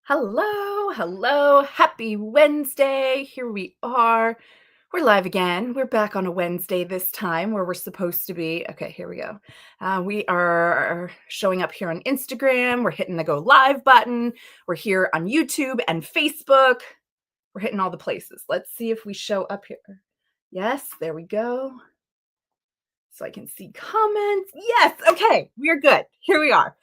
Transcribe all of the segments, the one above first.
Hello, happy Wednesday. Here we are. We're live again. We're back on a Wednesday this time where we're supposed to be. Okay, here we go. We are showing up here on Instagram. We're hitting the go live button. We're here on YouTube and Facebook. We're hitting all the places. Let's see if we show up here. Yes, there we go. So I can see comments. Yes, okay, we're good. Here we are.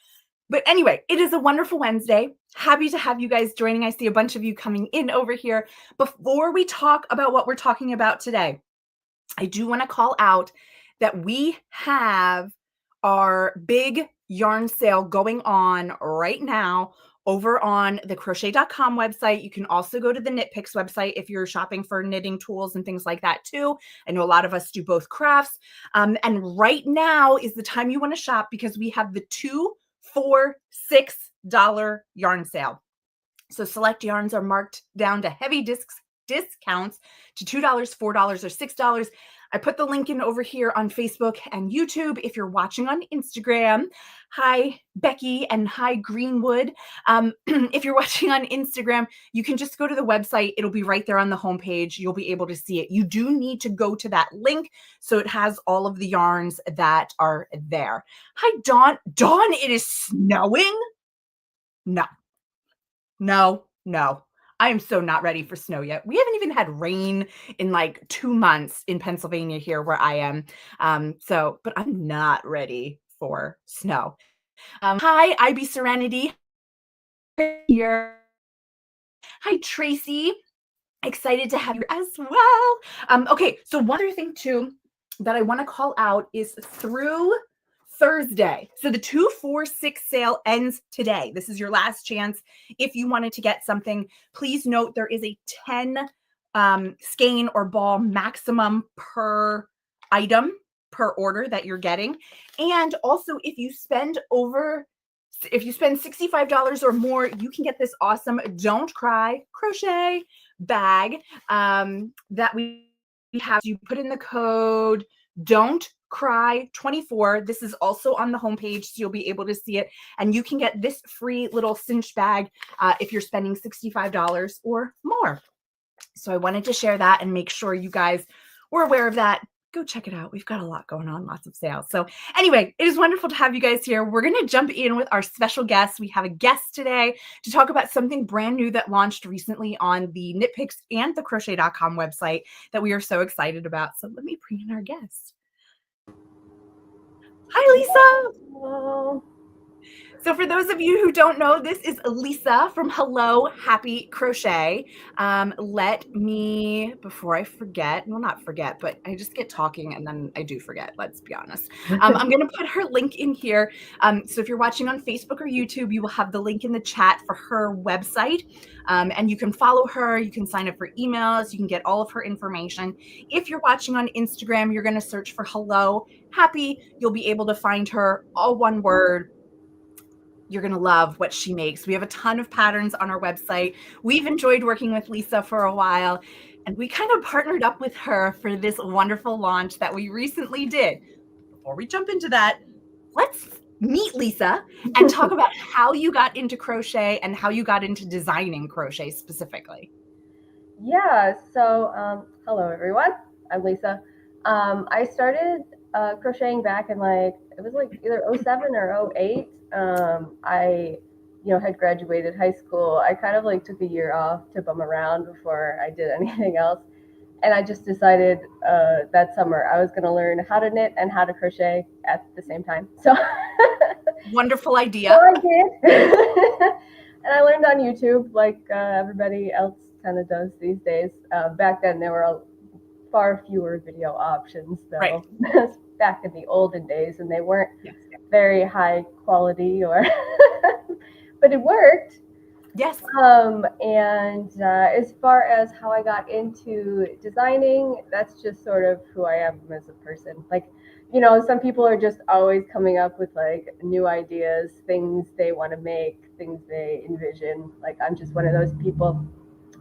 But anyway, it is a wonderful Wednesday. Happy to have you guys joining. I see a bunch of you coming in over here. Before we talk about what we're talking about today, I do want to call out that we have our big yarn sale going on right now over on the crochet.com website. You can also go to the Knit Picks website if you're shopping for knitting tools and things like that too. I know a lot of us do both crafts. And right now is the time you want to shop because we have the $2 for $6 yarn sale. So select yarns are marked down to heavy discounts to $2, $4, or $6. I put the link in over here on Facebook and YouTube. If you're watching on Instagram, hi Becky and hi Greenwood. If you're watching on Instagram, you can just go to the website. It'll be right there on the homepage. You'll be able to see it. You do need to go to that link so it has all of the yarns that are there. Hi Dawn. Dawn, it is snowing? No. I am so not ready for snow yet. We haven't even had rain in like 2 months in Pennsylvania here where I am. But I'm not ready for snow. Hi, IB Serenity here. Hi, Tracy. Excited to have you as well. Okay, so one other thing too that I want to call out is through Thursday. So the 2 for $6 sale ends today. This is your last chance. If you wanted to get something, please note there is a 10 skein or ball maximum per item per order that you're getting. And also if you spend $65 or more, you can get this awesome Don't Cry crochet bag that we have. You put in the code Don't Cry 24. This is also on the homepage, so you'll be able to see it. And you can get this free little cinch bag if you're spending $65 or more. So I wanted to share that and make sure you guys were aware of that. Go check it out. We've got a lot going on, lots of sales. So anyway, it is wonderful to have you guys here. We're going to jump in with our special guest. We have a guest today to talk about something brand new that launched recently on the Knit Picks and the crochet.com website that we are so excited about. So let me bring in our guest. Hi, Lisa. Hello. So for those of you who don't know, this is Lisa from HELLOhappy Crochet. Let me, before I forget, well, not forget, but I just get talking and then I do forget, let's be honest. I'm going to put her link in here. So if you're watching on Facebook or YouTube, you will have the link in the chat for her website. And you can follow her, you can sign up for emails, you can get all of her information. If you're watching on Instagram, you're going to search for HELLOhappy. You'll be able to find her, all one word. You're going to love what she makes. We have a ton of patterns on our website. We've enjoyed working with Lisa for a while, and we kind of partnered up with her for this wonderful launch that we recently did. Before we jump into that, let's meet Lisa and talk about how you got into crochet and how you got into designing crochet specifically. Yeah, so hello everyone. I'm Lisa. I started crocheting back in it was either 07 or 08. I had graduated high school. I kind of took a year off to bum around before I did anything else. And I just decided that summer I was going to learn how to knit and how to crochet at the same time. So wonderful idea. So I did. And I learned on YouTube like everybody else kind of does these days. Back then there were far fewer video options though. Right. Back in the olden days, and they weren't very high quality or but it worked. Yes. And as far as how I got into designing, that's just sort of who I am as a person. Some people are just always coming up with new ideas, things they want to make, things they envision. I'm just one of those people,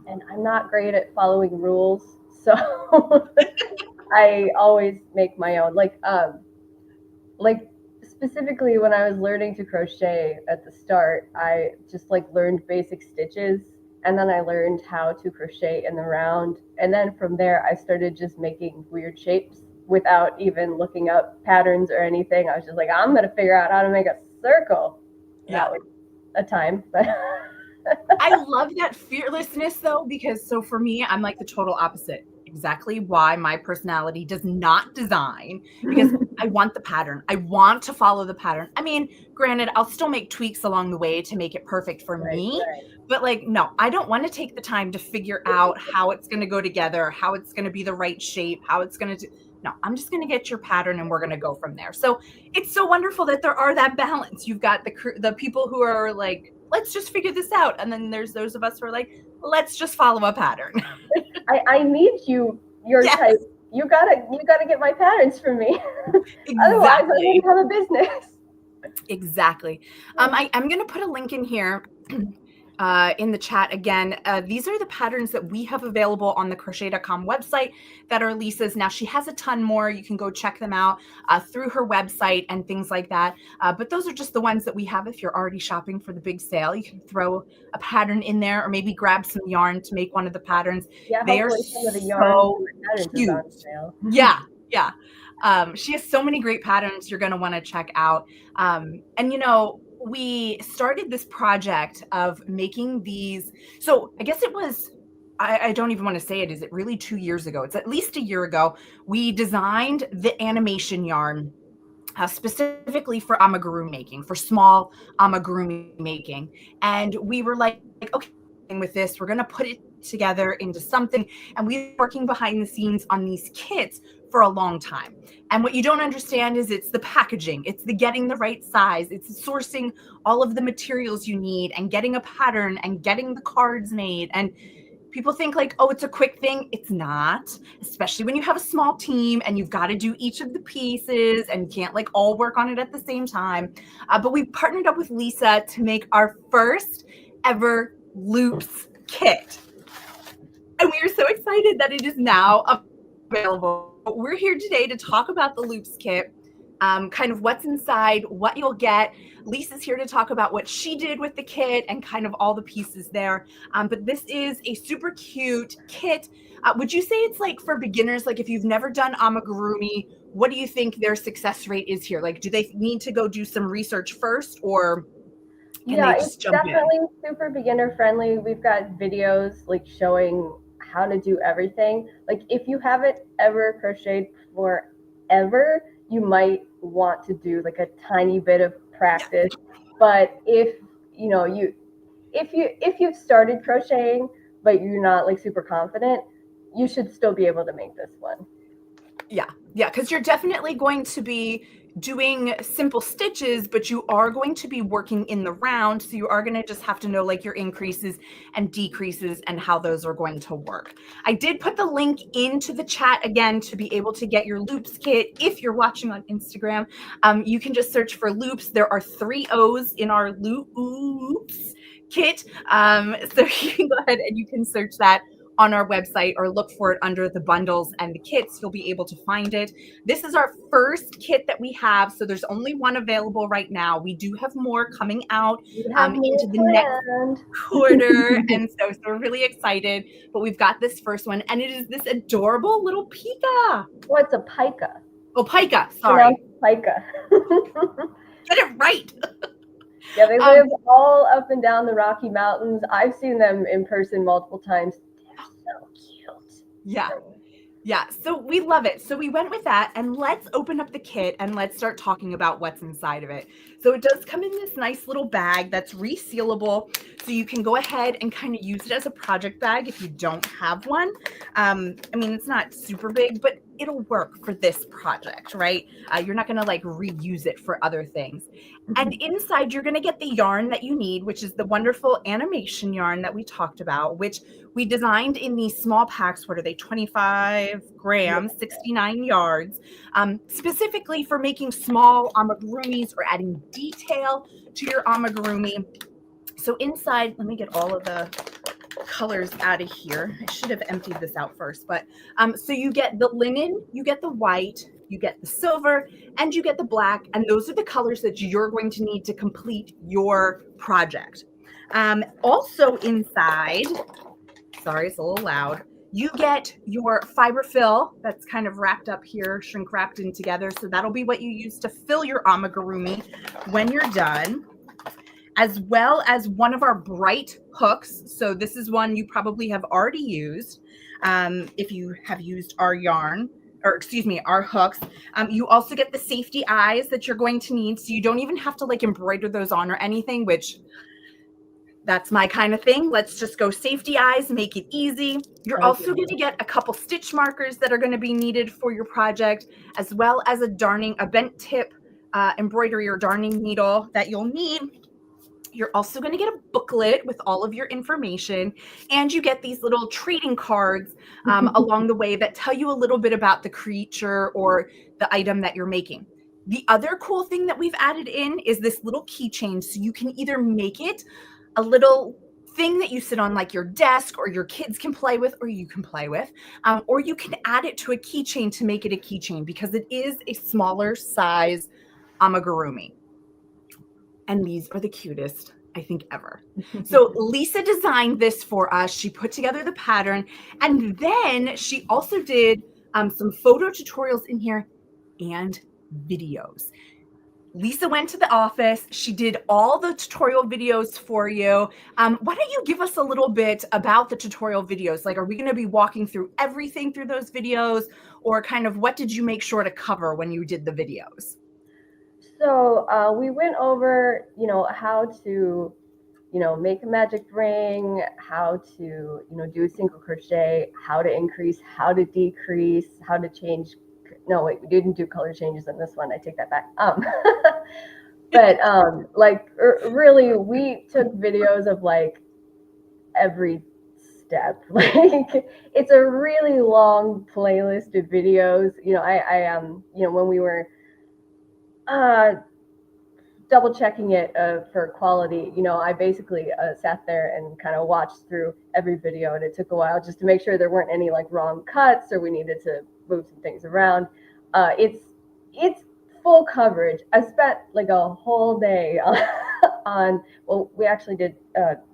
and I'm not great at following rules. So I always make my own. specifically when I was learning to crochet at the start, I just like learned basic stitches, and then I learned how to crochet in the round, and then from there I started just making weird shapes without even looking up patterns or anything. I was just like, I'm gonna figure out how to make a circle. Yeah. That was a time, but I love that fearlessness though, because so for me, I'm like the total opposite. Exactly why my personality does not design, because I want the pattern. I want to follow the pattern. I mean, granted, I'll still make tweaks along the way to make it perfect for right, me, right. but like, no, I don't want to take the time to figure out how it's going to go together, how it's going to be the right shape, how it's going to do. No, I'm just going to get your pattern and we're going to go from there. So it's so wonderful that there are that balance. You've got the people who are like, let's just figure this out. And then there's those of us who are like, let's just follow a pattern. I need you, your Yes, type. You gotta get my patterns from me. Otherwise, I exactly. won't have a business. Exactly. I'm going to put a link in here in the chat again. These are the patterns that we have available on the crochet.com website that are Lisa's. Now, she has a ton more. You can go check them out through her website and things like that. But those are just the ones that we have. If you're already shopping for the big sale, you can throw a pattern in there or maybe grab some yarn to make one of the patterns. Yeah, They are hopefully some of the yarn so and the patterns is cute. on sale. Yeah, yeah. She has so many great patterns you're going to want to check out. And, you know, we started this project of making these. So I guess it was, I don't even want to say it. Is it really 2 years ago? It's at least a year ago. We designed the animation yarn specifically for amigurumi making, for small amigurumi making. And we were like, okay, with this, we're going to put it together into something. And we've been working behind the scenes on these kits for a long time. And what you don't understand is it's the packaging, it's the getting the right size, it's sourcing all of the materials you need and getting a pattern and getting the cards made. And people think like, oh, it's a quick thing. It's not, especially when you have a small team and you've got to do each of the pieces and you can't like all work on it at the same time. But we partnered up with Lisa to make our first ever Loops kit. And we are so excited that it is now available. We're here today to talk about the Loops kit, kind of what's inside, what you'll get. Lisa's here to talk about what she did with the kit and kind of all the pieces there. But this is a super cute kit. Would you say it's like for beginners? Like if you've never done amigurumi, what do you think their success rate is here? Like, do they need to go do some research first, or can Yeah, they it's just jump in? definitely super beginner friendly. We've got videos like showing how to do everything. Like if you haven't ever crocheted before ever, you might want to do like a tiny bit of practice. But if you know you if you've started crocheting but you're not like super confident, you should still be able to make this one. Yeah, because you're definitely going to be doing simple stitches, but you are going to be working in the round. So you are going to just have to know like your increases and decreases and how those are going to work. I did put the link into the chat again to be able to get your Loops kit. If you're watching on Instagram, you can just search for Loops. There are 3 O's in our Loops kit. So you can go ahead and you can search that on our website or look for it under the bundles and the kits. You'll be able to find it. This is our first kit that we have, so there's only one available right now. We do have more coming out You have more into the next planned. quarter, and so we're really excited. But we've got this first one, and it is this adorable little pika. What's a pica? Oh, pica. Sorry, Pica. get it right. Yeah, they live all up and down the Rocky Mountains. I've seen them in person multiple times. They're so cute. Yeah, so we love it. So we went with that, and let's open up the kit and let's start talking about what's inside of it. So it does come in this nice little bag that's resealable, so you can go ahead and kind of use it as a project bag if you don't have one. I mean, it's not super big, but it'll work for this project, right? You're not going to like reuse it for other things. And inside, you're going to get the yarn that you need, which is the wonderful animation yarn that we talked about, which we designed in these small packs. What are they? 25 grams, 69 yards, specifically for making small amigurumis or adding detail to your amigurumi. So inside, let me get all of the colors out of here. I should have emptied this out first, but so you get the linen, you get the white, you get the silver, and you get the black. And those are the colors that you're going to need to complete your project. Also inside, sorry, it's a little loud, you get your fiber fill that's kind of wrapped up here, shrink wrapped in together. So that'll be what you use to fill your amigurumi when you're done, as well as one of our bright hooks. So this is one you probably have already used if you have used our yarn, or excuse me, our hooks. You also get the safety eyes that you're going to need. So you don't even have to like embroider those on or anything, which that's my kind of thing. Let's just go safety eyes, make it easy. You're also going to get a couple stitch markers that are going to be needed for your project, as well as a bent tip embroidery or darning needle that you'll need. You're also going to get a booklet with all of your information, and you get these little trading cards along the way that tell you a little bit about the creature or the item that you're making. The other cool thing that we've added in is this little keychain. So you can either make it a little thing that you sit on like your desk, or your kids can play with, or you can play with, or you can add it to a keychain to make it a keychain, because it is a smaller size amigurumi. And these are the cutest, I think, ever. So Lisa designed this for us. She put together the pattern, and then she also did some photo tutorials in here and videos. Lisa went to the office. She did all the tutorial videos for you. Why don't you give us a little bit about the tutorial videos? Like, are we going to be walking through everything through those videos, or kind of what did you make sure to cover when you did the videos? So we went over, how to, make a magic ring, how to, do a single crochet, how to increase, how to decrease, how to change. No, wait, we didn't do color changes in this one. I take that back. But really, we took videos of like every step. Like, it's a really long playlist of videos. When we were double checking it for quality, I basically sat there and kind of watched through every video, and it took a while just to make sure there weren't any like wrong cuts or we needed to move some things around. It's full coverage. I spent like a whole day on, well, we actually did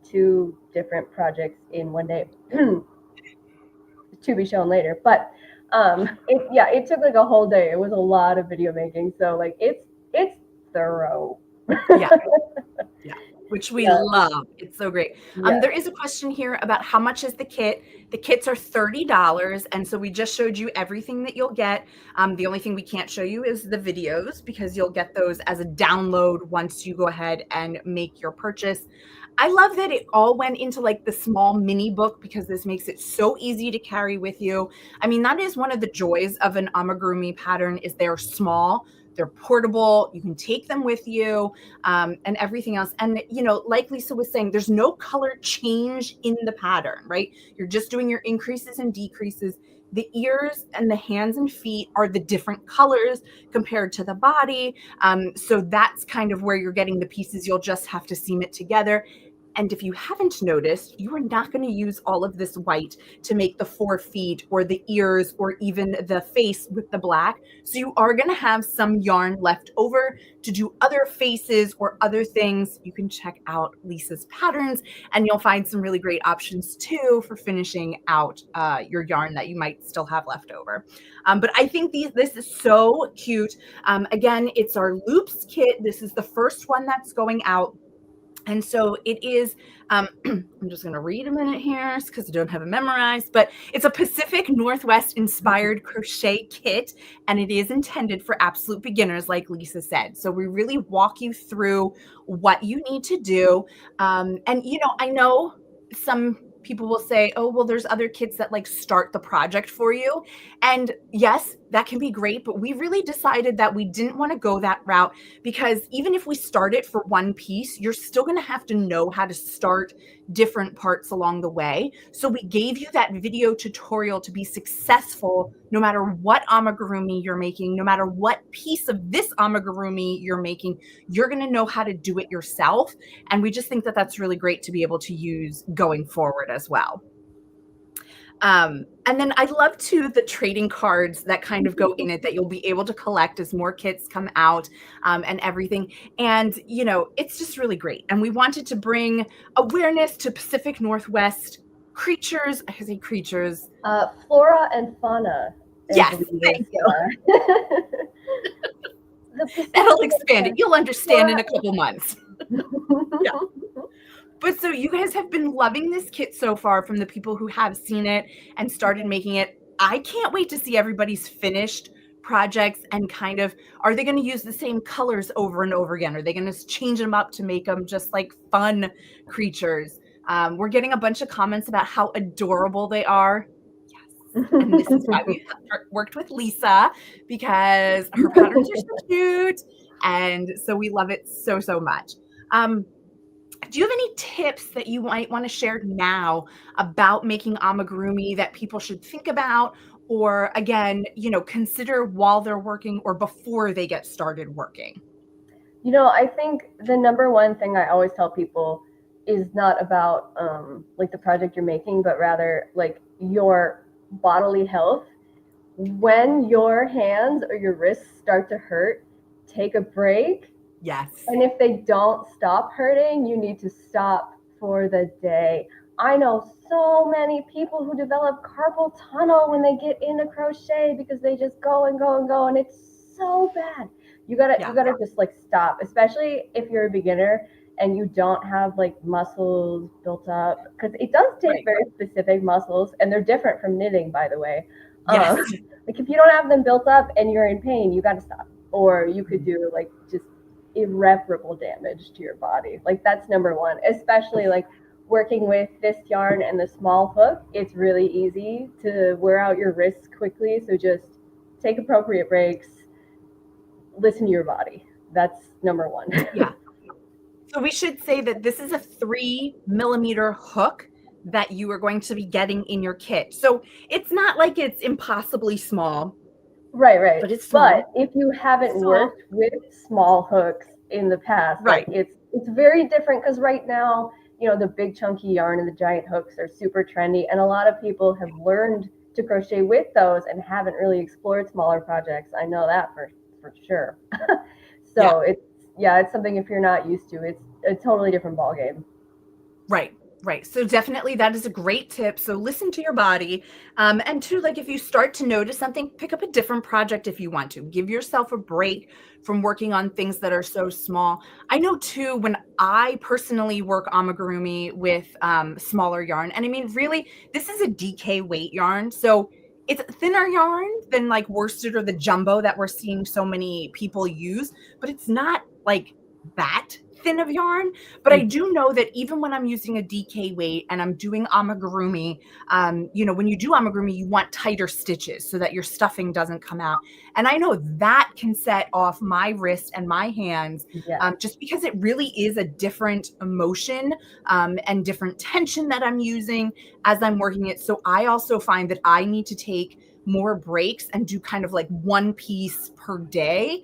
2 different projects in one day to be shown later, but it took like a whole day. It was a lot of video making, so like it's thorough. Yeah. Which we love. It's so great. There is a question here about how much is the kit. The kits are $30, and so we just showed you everything that you'll get. The only thing we can't show you is the videos, because you'll get those as a download once you go ahead and make your purchase. I love that it all went into like the small mini book, because this makes it so easy to carry with you. I mean, that is one of the joys of an amigurumi pattern, is they're small. They're portable. You can take them with you, and everything else. And, like Lisa was saying, there's no color change in the pattern, right? You're just doing your increases and decreases. The ears and the hands and feet are the different colors compared to the body. So that's kind of where you're getting the pieces. You'll just have to seam it together. And if you haven't noticed, you are not going to use all of this white to make the 4 feet or the ears or even the face with the black. So you are going to have some yarn left over to do other faces or other things. You can check out Lisa's patterns, and you'll find some really great options too for finishing out your yarn that you might still have left over. But I think this is so cute. Again, it's our Looops kit. This is the first one that's going out. And so it is, I'm just going to read a minute here because I don't have it memorized, but it's a Pacific Northwest inspired crochet kit, and it is intended for absolute beginners, like Lisa said. So we really walk you through what you need to do. And, I know some people will say, oh, well, there's other kits that like start the project for you. And yes, that can be great, but we really decided that we didn't want to go that route, because even if we start it for one piece, you're still going to have to know how to start different parts along the way. So we gave you that video tutorial to be successful no matter what amigurumi you're making, no matter what piece of this amigurumi you're making, you're going to know how to do it yourself. And we just think that that's really great to be able to use going forward as well. And then I love too the trading cards that kind of go in it that you'll be able to collect as more kits come out, and everything. And it's just really great. And we wanted to bring awareness to Pacific Northwest creatures. I say creatures. Flora and fauna, I Yes, believe thank is you. the Pacific That'll expand it. Northwest You'll understand in flora. a couple months. Yeah. But so you guys have been loving this kit so far from the people who have seen it and started making it. I can't wait to see everybody's finished projects and kind of, are they going to use the same colors over and over again? Are they going to change them up to make them just like fun creatures? We're getting a bunch of comments about how adorable they are. Yes. And this is why we worked with Lisa, because her patterns are so cute. And so we love it so, so much. Do you have any tips that you might want to share now about making amigurumi that people should think about, or again, consider while they're working or before they get started working? I think the number one thing I always tell people is not about like the project you're making, but rather like your bodily health. When your hands or your wrists start to hurt, take a break. Yes. And if they don't stop hurting, you need to stop for the day. I know so many people who develop carpal tunnel when they get into crochet because they just go and go and go, and it's so bad. You gotta just like stop, especially if you're a beginner and you don't have like muscles built up, because it does take very specific muscles, and they're different from knitting, by the way. Yes. Like if you don't have them built up and you're in pain, you gotta stop, or you could do like just irreparable damage to your body. Like that's number one, especially like working with this yarn and the small hook. It's really easy to wear out your wrists quickly, so just take appropriate breaks, listen to your body. That's number one. Yeah. So we should say that this is a 3mm hook that you are going to be getting in your kit. So it's not like it's impossibly small. Right. But it's small. But if you haven't worked with small hooks in the past, right, like it's very different, because right now, the big chunky yarn and the giant hooks are super trendy, and a lot of people have learned to crochet with those and haven't really explored smaller projects. I know that for sure. So it's something, if you're not used to, it's a totally different ballgame. Right. So definitely that is a great tip. So listen to your body. And two, like if you start to notice something, pick up a different project if you want to. Give yourself a break from working on things that are so small. I know too, when I personally work amigurumi with smaller yarn, and I mean, really, this is a DK weight yarn. So it's thinner yarn than like worsted or the jumbo that we're seeing so many people use, but it's not like that thin of yarn. But I do know that even when I'm using a DK weight and I'm doing amigurumi, when you do amigurumi, you want tighter stitches so that your stuffing doesn't come out. And I know that can set off my wrist and my hands, just because it really is a different emotion and different tension that I'm using as I'm working it. So I also find that I need to take more breaks and do kind of like one piece per day,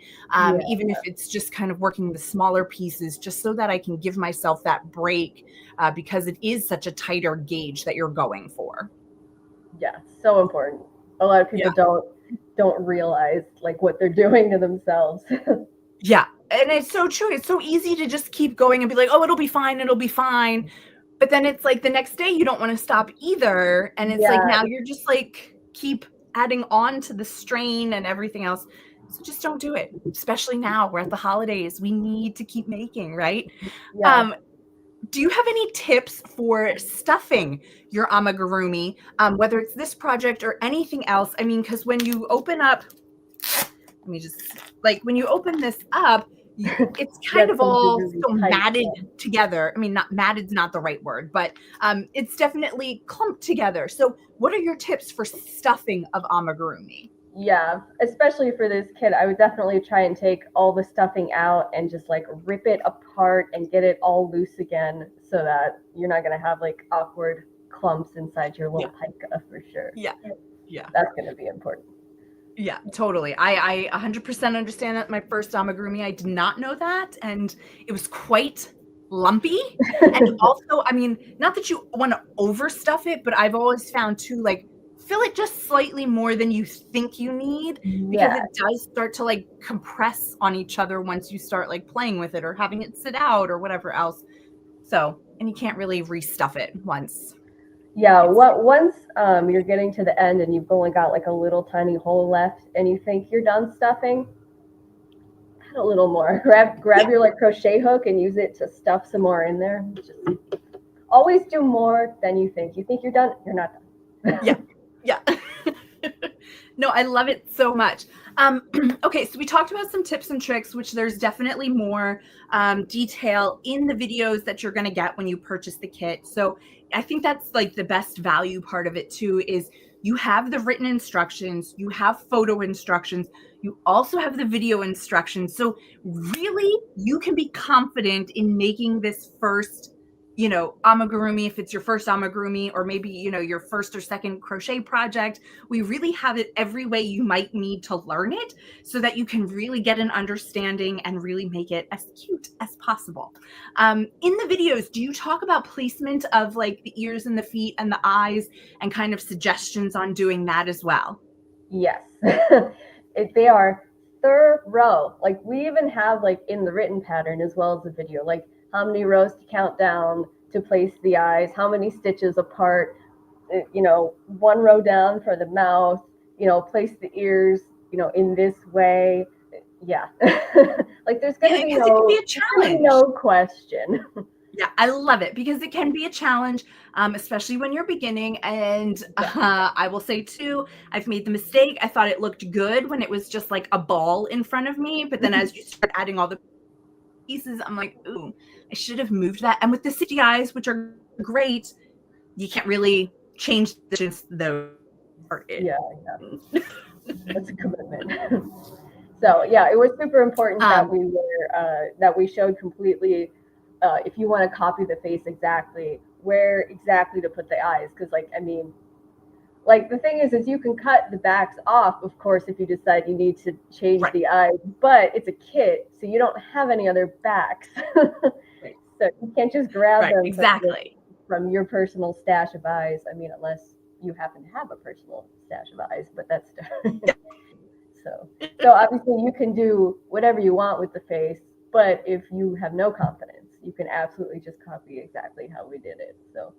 even if it's just kind of working the smaller pieces, just so that I can give myself that break, because it is such a tighter gauge that you're going for. Yeah, so important. A lot of people don't realize like what they're doing to themselves. Yeah, and it's so true. It's so easy to just keep going and be like, oh, it'll be fine. But then it's like the next day you don't want to stop either, and it's like now you're just like keep adding on to the strain and everything else. So just don't do it, especially now we're at the holidays. We need to keep making, right? Do you have any tips for stuffing your amigurumi, whether it's this project or anything else? I mean, because when you open up, when you open this up, it's kind of all so matted together. I mean, not matted's not the right word, but it's definitely clumped together. So what are your tips for stuffing of amigurumi? Yeah, especially for this kid, I would definitely try and take all the stuffing out and just like rip it apart and get it all loose again, so that you're not going to have like awkward clumps inside your little pica, for sure. Yeah. That's going to be important. Yeah, totally. I 100% understand that. My first amigurumi, I did not know that, and it was quite lumpy. And also, I mean, not that you want to overstuff it, but I've always found too, like, fill it just slightly more than you think you need, because Yeah. it does start to like compress on each other once you start like playing with it or having it sit out or whatever else. So, and you can't really restuff it once. Yeah, It's once you're getting to the end and you've only got like a little tiny hole left and you think you're done stuffing, add a little more. Grab your like crochet hook and use it to stuff some more in there. Just always do more than you think. You think you're done, you're not done. yeah. Yeah. No, I love it so much. Okay, so we talked about some tips and tricks, which there's definitely more detail in the videos that you're going to get when you purchase the kit. So I think that's like the best value part of it too, is you have the written instructions, you have photo instructions, you also have the video instructions. So really, you can be confident in making this first, you know, amigurumi, if it's your first amigurumi, or maybe, you know, your first or second crochet project. We really have it every way you might need to learn it, so that you can really get an understanding and really make it as cute as possible. In the videos, do you talk about placement of like the ears and the feet and the eyes, and kind of suggestions on doing that as well? Yes. They are thorough. Like we even have like in the written pattern as well as the video, like how many rows to count down to place the eyes, how many stitches apart, you know, one row down for the mouth, you know, place the ears, you know, in this way. Yeah. Like there's Yeah, gonna be because it can be a challenge. no question. Yeah, I love it because it can be a challenge, especially when you're beginning. And Yeah. I will say too, I've made the mistake. I thought it looked good when it was just like a ball in front of me. But then as you start adding all the pieces, I'm like, ooh, I should have moved that. And with the city eyes, which are great, you can't really change the just though. Yeah, yeah. That's a commitment. So yeah, it was super important that Um, we were that we showed completely. If you want to copy the face exactly, where exactly to put the eyes, because like I mean, like the thing is you can cut the backs off, of course, if you decide you need to change right, the eyes, but it's a kit, so you don't have any other backs, right, so you can't just grab right, them exactly. from your personal stash of eyes. I mean, unless you happen to have a personal stash of eyes, but that's Yeah. so, so obviously you can do whatever you want with the face, but if you have no confidence, you can absolutely just copy exactly how we did it. So,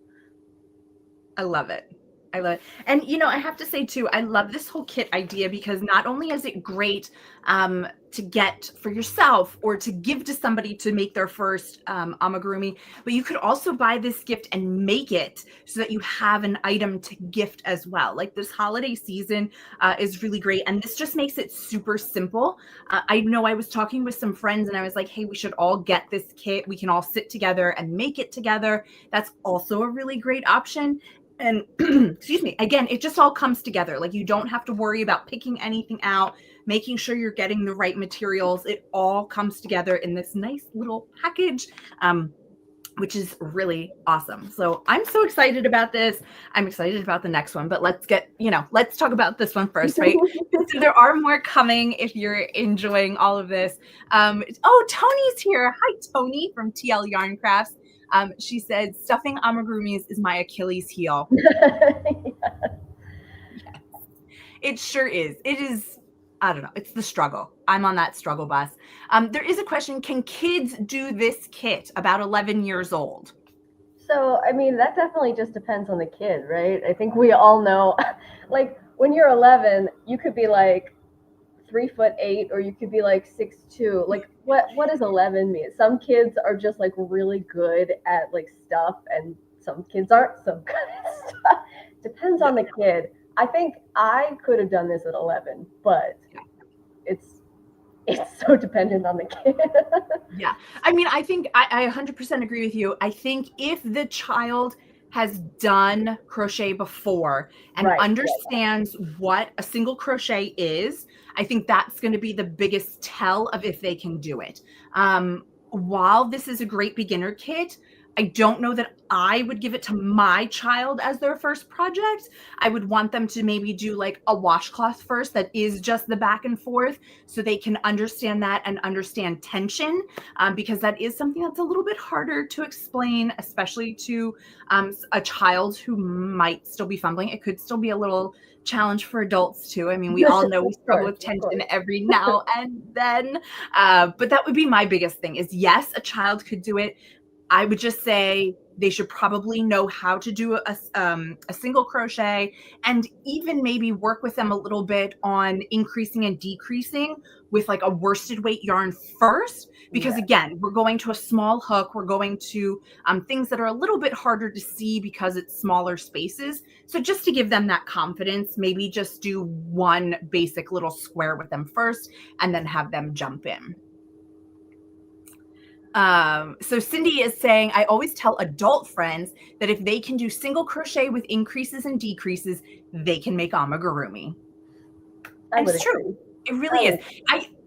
I love it. I love it. And you know, I have to say too, I love this whole kit idea because not only is it great to get for yourself or to give to somebody to make their first amigurumi, but you could also buy this gift and make it so that you have an item to gift as well. Like this holiday season is really great. And this just makes it super simple. I know I was talking with some friends and I was like, hey, we should all get this kit. We can all sit together and make it together. That's also a really great option. And excuse me, again, it just all comes together. Like you don't have to worry about picking anything out, making sure you're getting the right materials. It all comes together in this nice little package, which is really awesome. So I'm so excited about this. I'm excited about the next one, but let's get, you know, let's talk about this one first, right? So there are more coming if you're enjoying all of this. Oh, Tony's here. Hi, Tony from TL Yarn Crafts. She said, stuffing amigurumis is my Achilles heel. Yes, it sure is. It is, I don't know, it's the struggle. I'm on that struggle bus. There is a question, can kids do this kit about 11 years old? so I mean, that definitely just depends on the kid, right? I think we all know, like when you're 11, you could be like 3'8", or you could be like 6'2". Like what does 11 mean? Some kids are just like really good at like stuff, and some kids aren't so good at stuff. Depends Yeah. on the kid. I think I could have done this at 11, but it's it's so dependent on the kid. Yeah. I mean, I think I 100% agree with you. I think if the child has done crochet before and Right. understands what a single crochet is, I think that's going to be the biggest tell of if they can do it. While this is a great beginner kit, I don't know that I would give it to my child as their first project. I would want them to maybe do like a washcloth first that is just the back and forth so they can understand that and understand tension, because that is something that's a little bit harder to explain, especially to a child who might still be fumbling. It could still be a little challenge for adults too. I mean, we all know we struggle with Of course. tension every now and then, but that would be my biggest thing is yes, a child could do it. I would just say they should probably know how to do a single crochet, and even maybe work with them a little bit on increasing and decreasing with like a worsted weight yarn first, because Yeah. again, we're going to a small hook, we're going to things that are a little bit harder to see because it's smaller spaces. So just to give them that confidence, maybe just do one basic little square with them first and then have them jump in. So Cindy is saying, I always tell adult friends that if they can do single crochet with increases and decreases, they can make amigurumi. I And would it's true. agree. It really is.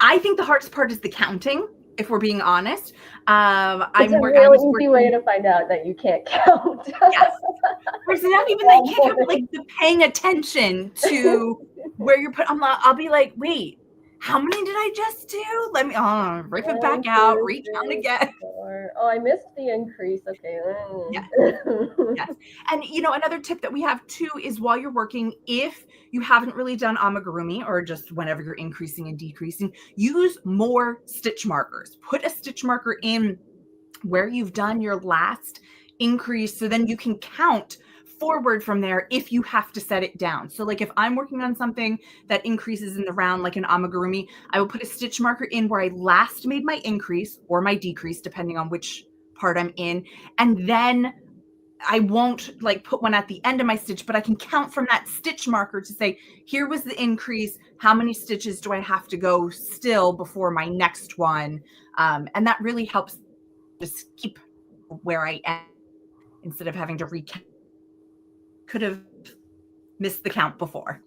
I think the hardest part is the counting, if we're being honest. It's I a was really easy way working, to find out that you can't count. yes. Or it's not even that you can't count, but like the paying attention to where you're put. I'll be like, wait, how many did I just do? Let me rip it back 1, out, 2, recount 3, again. 4. Oh, I missed the increase. Okay. Yes. Yes. And another tip that we have too is while you're working, if you haven't really done amigurumi or just whenever you're increasing and decreasing, use more stitch markers. Put a stitch marker in where you've done your last increase so then you can count forward from there if you have to set it down. So like if I'm working on something that increases in the round like an amigurumi, I will put a stitch marker in where I last made my increase or my decrease depending on which part I'm in, and then I won't like put one at the end of my stitch, but I can count from that stitch marker to say, here was the increase. How many stitches do I have to go still before my next one? And that really helps just keep where I am instead of having to recount. Could have missed the count before.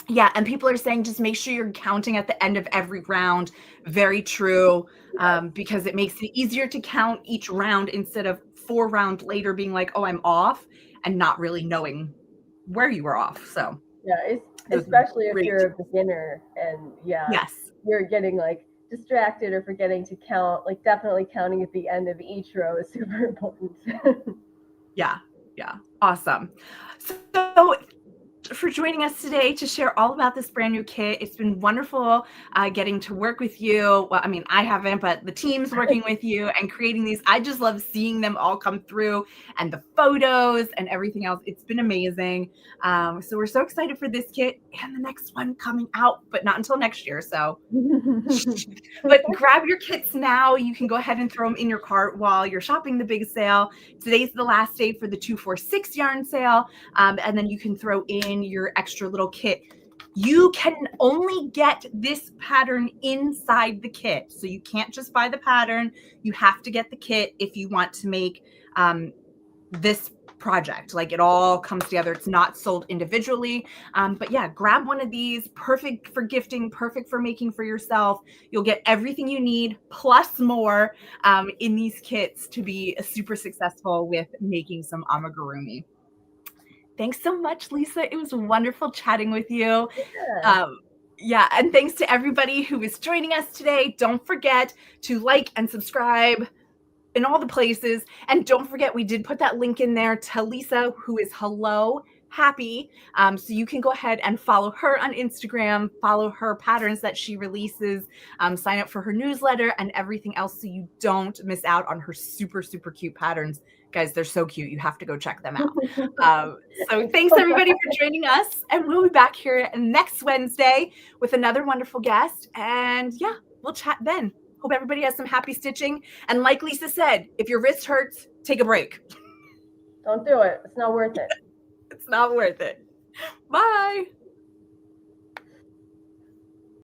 Yeah, and people are saying just make sure you're counting at the end of every round. Very true, because it makes it easier to count each round instead of 4 rounds later being like, oh, I'm off, and not really knowing where you were off. So Yeah, especially if you're a beginner and yes, you're getting like distracted or forgetting to count, like definitely counting at the end of each row is super important. yeah, awesome. So for joining us today to share all about this brand new kit. It's been wonderful getting to work with you. Well, I mean, I haven't, but the team's working with you and creating these. I just love seeing them all come through and the photos and everything else. It's been amazing. So we're so excited for this kit and the next one coming out, but not until next year. So, but grab your kits now. You can go ahead and throw them in your cart while you're shopping the big sale. Today's the last day for the 246 yarn sale. And then you can throw in your extra little kit. You can only get this pattern inside the kit. So you can't just buy the pattern. You have to get the kit if you want to make this project. Like it all comes together. It's not sold individually. But yeah, grab one of these. Perfect for gifting, perfect for making for yourself. You'll get everything you need plus more in these kits to be super successful with making some amigurumi. Thanks so much, Lisa. It was wonderful chatting with you. Yeah, and thanks to everybody who is joining us today. Don't forget to like and subscribe in all the places. And don't forget, we did put that link in there to Lisa, who is HELLOhappy. So you can go ahead and follow her on Instagram, follow her patterns that she releases, sign up for her newsletter and everything else so you don't miss out on her super, super cute patterns. Guys, they're so cute. You have to go check them out. So thanks everybody for joining us. And we'll be back here next Wednesday with another wonderful guest. And yeah, we'll chat then. Hope everybody has some happy stitching. And like Lisa said, if your wrist hurts, take a break. Don't do it. It's not worth it. It's not worth it. Bye.